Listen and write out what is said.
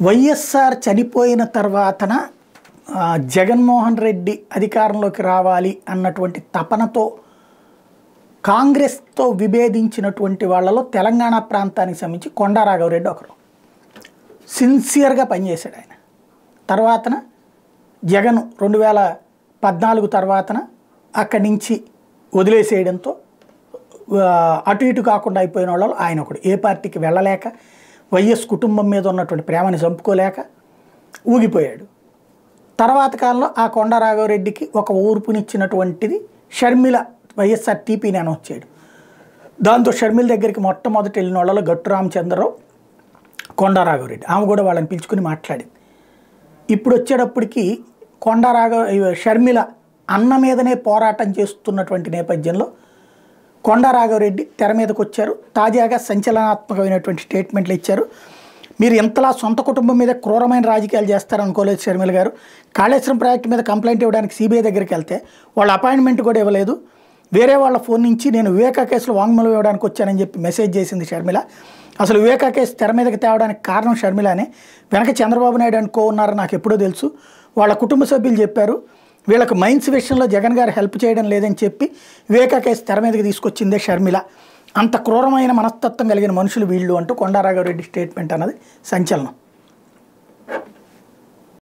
వైఎస్ఆర్ చనిపోయిన తర్వాతన జగన్మోహన్ రెడ్డి అధికారంలోకి రావాలి అన్నటువంటి తపనతో కాంగ్రెస్తో విభేదించినటువంటి వాళ్ళలో తెలంగాణ ప్రాంతానికి సంబంధించి కొండా రాఘవరెడ్డి ఒకరు. సిన్సియర్గా పనిచేశాడు ఆయన. తర్వాతన జగన్ 2014 తర్వాతన అక్కడి నుంచి వదిలేసేయడంతో అటు ఇటు కాకుండా అయిపోయిన వాళ్ళు ఆయన ఒకడు. ఏ పార్టీకి వెళ్ళలేక, వైఎస్ కుటుంబం మీద ఉన్నటువంటి ప్రేమని చంపుకోలేక ఊగిపోయాడు. తర్వాత కాలంలో ఆ కొండా రాఘవరెడ్డికి ఒక ఊర్పునిచ్చినటువంటిది షర్మిల వైఎస్ఆర్ టీపీని అనౌన్స్ చేయడం. దాంతో షర్మిల దగ్గరికి మొట్టమొదటి వెళ్ళిన వాళ్ళలో గట్టు రామచంద్రరావు, కొండా రాఘవరెడ్డి, ఆమె కూడా వాళ్ళని పిలుచుకుని మాట్లాడింది. ఇప్పుడు వచ్చేటప్పటికి షర్మిల అన్న మీదనే పోరాటం చేస్తున్నటువంటి నేపథ్యంలో కొండా రాఘవరెడ్డి తెర మీదకి వచ్చారు. తాజాగా సంచలనాత్మకమైనటువంటి స్టేట్మెంట్లు ఇచ్చారు. మీరు ఎంతలా సొంత కుటుంబం మీద క్రూరమైన రాజకీయాలు చేస్తారనుకోలేదు షర్మిల గారు. కాళేశ్వరం ప్రాజెక్టు మీద కంప్లైంట్ ఇవ్వడానికి సిబిఐ దగ్గరికి వెళ్తే వాళ్ళ అపాయింట్మెంట్ కూడా ఇవ్వలేదు. వేరే వాళ్ళ ఫోన్ నుంచి నేను వివేకా కేసులో వాంగ్మూలం ఇవ్వడానికి వచ్చానని చెప్పి మెసేజ్ చేసింది షర్మిల. అసలు వివేకా కేసు తెర మీదకి తేవడానికి కారణం షర్మిలానే. వెనక చంద్రబాబు నాయుడు అనుకో ఉన్నారని నాకు ఎప్పుడో తెలుసు. వాళ్ళ కుటుంబ సభ్యులు చెప్పారు. వీళ్ళకు మైన్స్ విషయంలో జగన్ గారు హెల్ప్ చేయడం లేదని చెప్పి వివేకా కేసు తెర మీదకి తీసుకొచ్చిందే షర్మిల. అంత క్రూరమైన మనస్తత్వం కలిగిన మనుషులు వీళ్ళు అంటూ కొండా రాఘవరెడ్డి స్టేట్మెంట్ అన్నది సంచలనం.